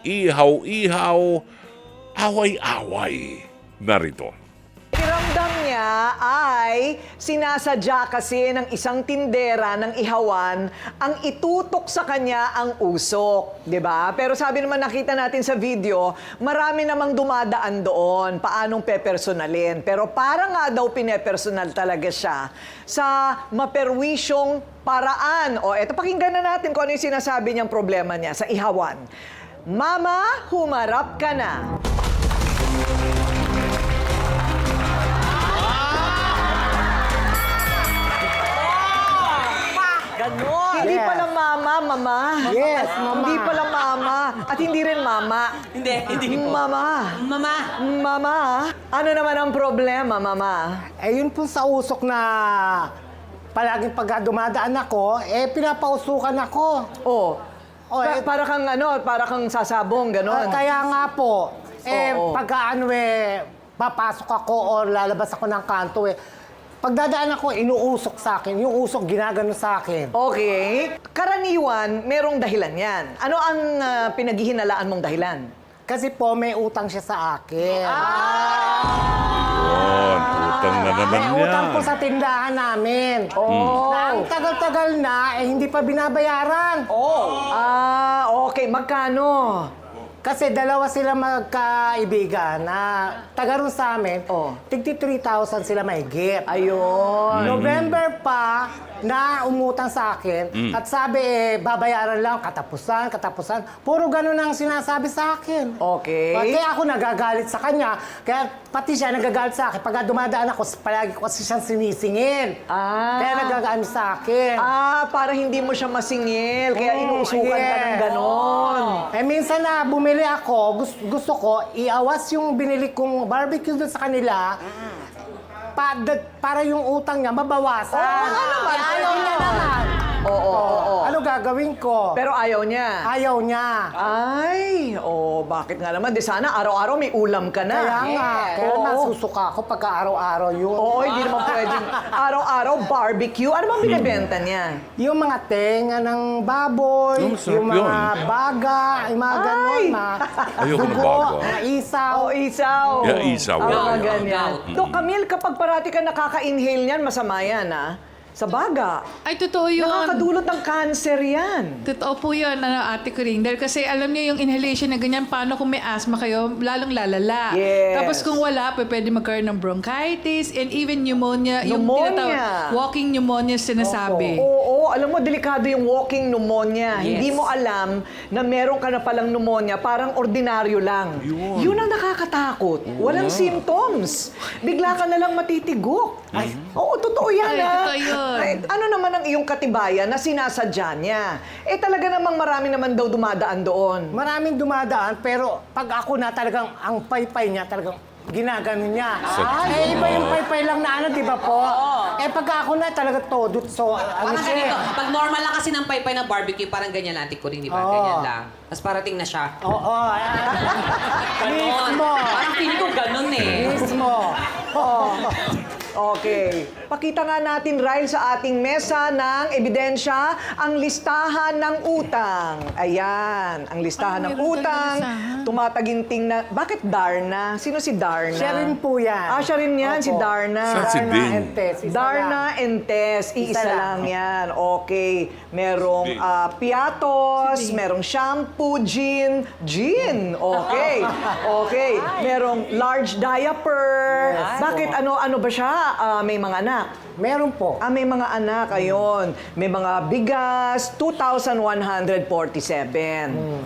Ihaw-ihaw, away-away. Narito. Pakiramdam niya ay sinasadya kasi ng isang tindera ng ihawan ang itutok sa kanya ang usok, 'di ba? Pero sabi naman nakita natin sa video, marami namang dumadaan doon, paanong pepersonalin. Pero para nga daw pinepersonal talaga siya sa maperwisyong paraan. O eto, pakinggan na natin kung ano yung sinasabi niyang problema niya sa ihawan. Mama, humarap ka na. Ganon. Hindi Yes. pala mama. Yes, mama. Hindi pala mama. At hindi rin mama. Hindi po. Mama. Mama. Mama. Ano naman ang problema, mama? Eh, yun po sa usok na palaging pagka dumadaan ako, pinapausukan ako. Oh. Oh, Para kang para kang sasabong, ganon. Kaya nga po, Oo. pagka papasok ako o lalabas ako ng kanto, pagdadaan ako, inuusok sa akin. Yung usok, ginagano sa akin. Okay. Karaniwan, merong dahilan yan. Ano ang pinaghihinalaan mong dahilan? Kasi po, may utang siya sa akin. Yun, utang na naman May yan. utang po sa tindahan namin. Oh. Na ang tagal-tagal na, hindi pa binabayaran. Okay. Magkano? Kasi dalawa sila magkaibigan na taga ron sa amin, Oh. tigti 3,000 sila mahigit. Ayun. November pa na umutang sa akin at sabi babayaran lang, katapusan. Puro ganun ang sinasabi sa akin. Okay. Kaya ako nagagalit sa kanya. Kaya pati siya nagagalit sa akin. Pagka dumadaan ako, palagi ko kasi siyang sinisingil. Kaya nagagaano sa akin. Para hindi mo siya masingil, kaya inuusukan ka ng ganon. Minsan na bumili ako, gusto ko, iawas yung binili kong barbecue doon sa kanila, para yung utang niya mabawasan. Oo nga naman, Ayaw niya naman. Oo. Ano gagawin ko? Pero ayaw niya. Ayaw niya. Ay, bakit nga naman? Di sana araw-araw may ulam ka na. Kaya nga, kaya Oo. nasusuka ako pagka araw-araw yun. Oo, hindi naman pwedeng araw-araw barbecue. Ano bang binibenta niya? Yung mga tenga ng baboy, Masarap yung mga yun. baga, yung mga ganon, Ay! mga Ayoko ng dugo, baga. mga isaw. Isaw. Yeah, isaw. Mga Yeah. ganyan. Dok, Camille, kapag parati ka nakaka-inhale niyan, masama yan, Sa baga. Ay, totoo yun. Nakakadulot ng cancer yan. Totoo po yun, Ate Coring. Dahil kasi alam niyo yung inhalation na ganyan, paano kung may asthma kayo, lalong lalala. Yes. Tapos kung wala, pwede magkaroon ng bronchitis and even pneumonia. Yung Pneumonia. tinatawag, walking pneumonia sinasabi. Oo, alam mo, delikado yung walking pneumonia. Yes. Hindi mo alam na meron ka na palang pneumonia, parang ordinaryo lang. Yun ang nakakatakot. Walang symptoms. Bigla ka na lang matitigok. Ay, oo, totoo yan, Ay, totoo yun. Ay, ano naman ang iyong katibayan na sinasadya niya? Talaga namang marami naman daw dumadaan doon. Maraming dumadaan, pero pag ako na talagang, ang paypay niya talagang ginagano niya. Iba yung paypay lang na di ba po? Pagka ako na talaga todo. So, ano Parang siya? ganito. Pag normal lang kasi ng paypay ng barbecue, parang ganyan lang, Ate Coring, di ba? Oo. Ganyan lang. Tapos parating na siya. Oo, Ganon. Mismo. Parang feeling ko ganon mismo. Okay. Pakita nga natin, Ryle, sa ating mesa ng ebidensya, ang listahan ng utang. Ayan, ang listahan ng Ay, meron utang. talagang listahan. Tumataginting na... Bakit Darna? Sino si Darna? Siya rin po yan. Siya rin yan, si Opo. Darna. Saan si Darna Ding? and Tess, isa Darna lang. and Tess, iisa Isa lang lang. yan. Okay. Merong piatos, merong shampoo, gin. Okay. Okay. Merong large diaper. Bakit? Ano ba siya? May mga anak. Meron po. May mga anak, ayon. May mga bigas, 2,147.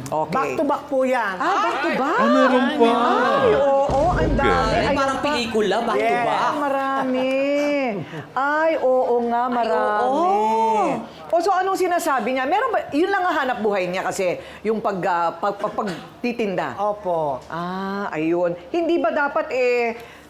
Okay. Back to back po yan. Back to back? Meron pa. Ay, oo, ang dami. Ay, Ayun parang pa. pelikula, back to Yeah. back. Marami. Ay, oo nga, marami. So anong sinasabi niya? Meron ba, yun lang ang hanap buhay niya kasi yung pagtitinda. Opo. Ayun. Hindi ba dapat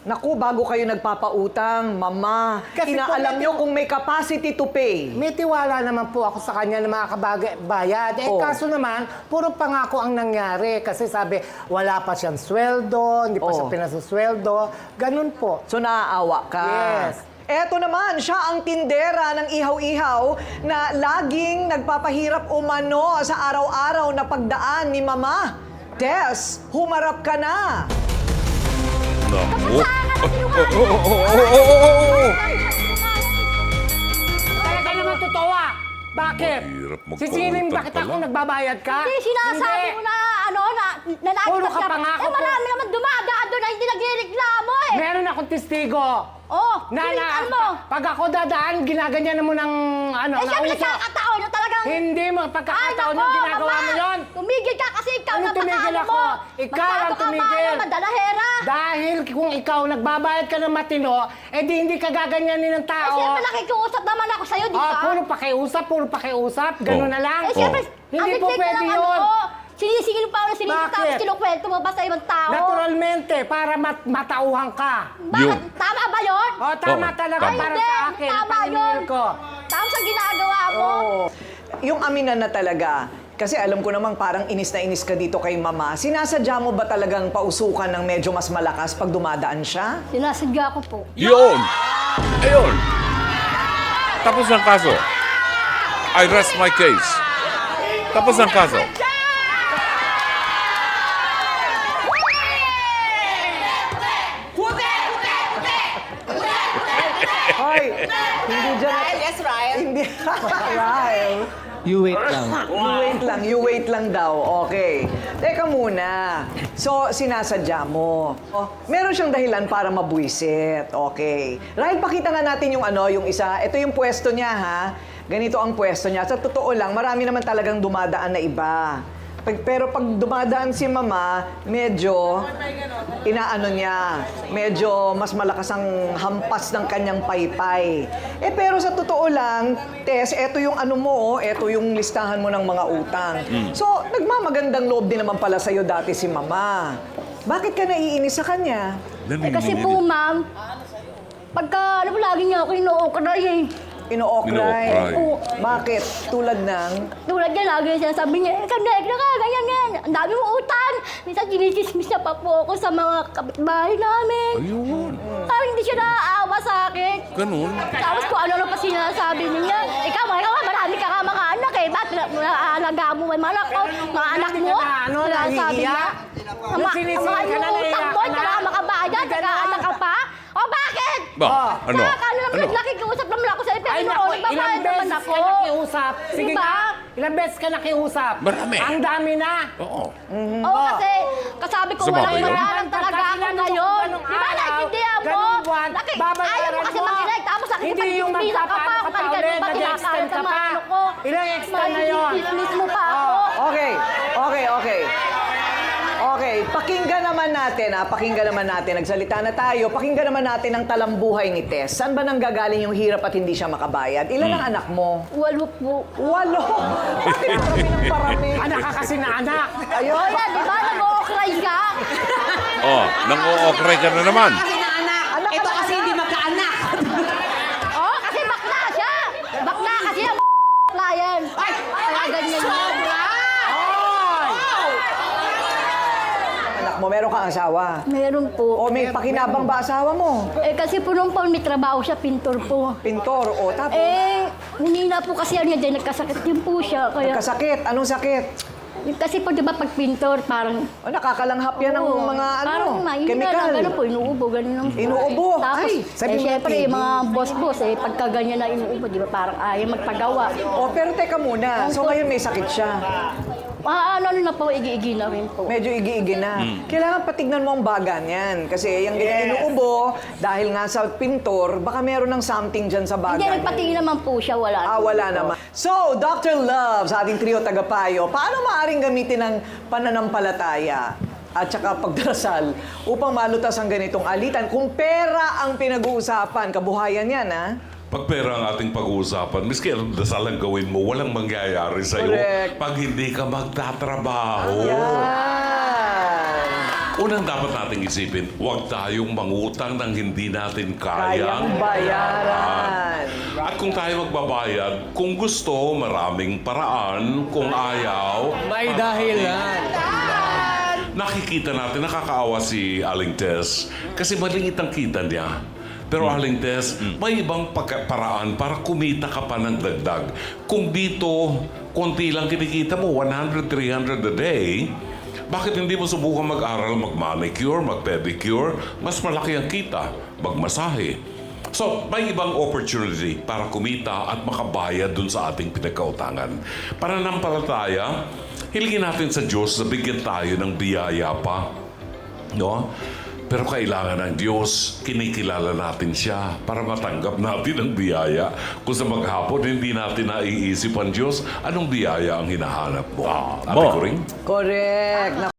naku, bago kayo nagpapautang, mama, Kasi inaalam po, nyo kung may capacity to pay. May tiwala naman po ako sa kanya na makakabayad. Oh. Kaso naman, puro pangako ang nangyari. Kasi sabi, wala pa siyang sweldo, hindi pa siya pinasasweldo. Ganun po. So naaawa ka. Yes. Eto naman, siya ang tindera ng ihaw-ihaw na laging nagpapahirap umano sa araw-araw na pagdaan ni mama. Tess, humarap ka na! Naku. Talaga naman totoo ah. Bakit? Mahirap magpangutang Sisiling bakit pala. ako nagbabayad ka? Hindi, sinasabi mo na, nalakit Puro ka pa nga ako. marami naman dumadaan doon na hindi nagreklamo eh. Meron akong testigo. Oh, Na, pilitan mo. pag ako dadaan, ginaganyan mo ng ano, Eh, siyempre nauso. nagkakataon na talagang... Hindi mo, pagkakataon Ay, yung nako, ginagawa mo Mama. yon. Tumigil ka kasi ikaw Anong tumigil napakaano ako? mo. Ikaw ang Masyado tumigil. kang paano, madalahera. Dahil kung ikaw nagbabayad ka ng matino, eh di hindi ka gaganyanin ng Eh, tao. siyempre nakikiusap naman ako sa'yo, di ba? Puro pakiusap, ganun Oh. na lang. Eh, siyempre, Hindi ang po liglig na pwede ng yun. ano, sinisingil pa ako ng sinisingil, Bakit? tapos kinukwento mo ba sa ibang tao? Naturalmente, para matauhan ka. Bakit? Yun. Tama ba yun? O, tama Oo, talaga tama. para Hindi, sa akin. tama Paniningil yun. ko. Tapos ang ginagawa mo, Yung aminan na talaga, kasi alam ko namang parang inis na inis ka dito kay Mama. Sinasadya mo ba talagang pausukan ng medyo mas malakas pag dumadaan siya? sinasadya ko po. Yun! Ayun! Tapos ang kaso. I rest my case. Tapos ang kaso. Hoy, hindi dyan. Yes, Ryan. Hindi. Ryle. You wait lang. You wait lang daw. Okay. Teka muna. So, sinasadya mo. Oh, meron siyang dahilan para mabuisit. Okay. Ryle, pakita nga natin yung yung isa. Ito yung pwesto niya, ha? Ganito ang pwesto niya. Sa totoo lang, marami naman talagang dumadaan na iba. Pero pag dumadaan si Mama, medyo inaano niya, medyo mas malakas ang hampas ng kanyang paypay. Pero sa totoo lang, Tess, eto yung eto yung listahan mo ng mga utang. So, nagmamagandang loob din naman pala sa'yo dati si Mama. Bakit ka naiinis sa kanya? Kasi po, ma'am, pagka, lagi niya ako ino-okray eh. Ino-okray. Ino-okray. Oo. Bakit? Tulad ng... Tulad niya, lagi niya sinasabi niya, ikaw na ka, ganyan. Ang dami mong utang. Minsan, ginichismis niya pa po ako sa mga kapitbahay namin. Ayun. Parang hindi siya naaawa sa akin. Ganun. Tapos kung ano pa sinasabi niya, ikaw, marami ka mga anak eh. Ba't alaga mo may mga anak ko? Mga anak mo? Sinasabi niya. Ang mga utang mo, hindi ka makabayad, nag-aanak ka pa? O bakit? Ba, ano? Ano naman, Ano? nakikiusap naman ako sa'yo, pero Ay, noon, naku, ilang babayad naman beses ako. ka nakiusap. Sige Diba? nga, ilang beses ka nakiusap. Marami. Ang dami na. Oo. Oo, kasi kasabi ko Sama ba walang yun? wala talaga ako ngayon. Di ba naintindihan mo? Ganung buwan, Ayaw babayaran mo kasi mo. makinig, tapos Hindi yung nakikipag-dismiss ka pa. magpapaano ka pa Kung ulit, ganun ba, nag-extend kinakalat ka ang pa. mga ano ko. Ilang extend na yun? Dismiss mo pa ako. Okay. Okay, pakinggan naman natin, nagsalita na tayo, pakinggan naman natin ang talambuhay ni Tess. Saan ba nanggagaling yung hirap at hindi siya makabayad? Ilan ang anak mo? 8 po. 8! Bakit parami ng parami? Anak ka kasi na anak. Ayun. O yan, di ba? Nag-o-cry ka? Oh, nang-o-okray ka na naman. Kasi na anak. Anak Ito ka kasi na. hindi magkaanak. Oo, kasi bakla siya. Bakla kasi ang yan. Kaya ganyan Sobra! Anak mo, meron kang asawa. Meron po. O may pakinabang ba asawa mo? Kasi po nung may trabaho siya, pintor po. Pintor, o tapos? Hinina po kasi ano niya, nagkasakit din po siya. Kaya, Kasakit, anong sakit? kasi po diba pag pintor, parang... O nakakalanghap yan ng Oo, mga parang mahina chemical. lang, gano'n po, inuubo, gano'n lang po. Inuubo? Tapos, Ay, sabi mo syempre, na yung mga boss-boss, pagka ganyan na inuubo, di ba, parang ayaw magpagawa. O pero teka muna, so ngayon may sakit siya. Ano na po, igi-igi na rin po. Medyo igi-igi na. Kailangan patignan mo ang baga niyan. Kasi yung ganyan inuubo, dahil nga sa pintor, baka meron ng something dyan sa baga. Hindi, nagpatingin naman po siya, wala. Wala naman. So, Dr. Love, sa ating trio tagapayo, paano maaaring gamitin ng pananampalataya at saka pagdarasal upang malutas ang ganitong alitan? Kung pera ang pinag-uusapan, kabuhayan yan, ha? Pag pera ang ating pag-uusapan, miski anong dasal ang gawin mo, walang mangyayari sa'yo Correct. pag hindi ka magtatrabaho. Yan. Unang dapat nating isipin, huwag tayong mangutang ng hindi natin Kayang kayang bayaran. At kung tayo magbabayad, kung gusto, maraming paraan. Kung ayaw, May dahilan. nakikita natin, nakakaawa si Aling Tess kasi maliit ang kita niya. Pero Aling Tess, may ibang paraan para kumita ka pa ng dagdag. Kung dito, konti lang kinikita mo, 100, 300 a day, Bakit hindi mo subukan mag-aral, mag-manicure, mag-pedicure? Mas malaki ang kita. Magmasahe. So, may ibang opportunity para kumita at makabayad dun sa ating pinagkautangan. Pananampalataya, hilingin natin sa Diyos na bigyan tayo ng biyaya pa. No? Pero kailangan ng Diyos, kinikilala natin siya para matanggap natin ang biyaya. Kung sa maghapon, hindi natin naiisip ang Diyos, anong biyaya ang hinahanap mo? Ate mo. Coring? Correct.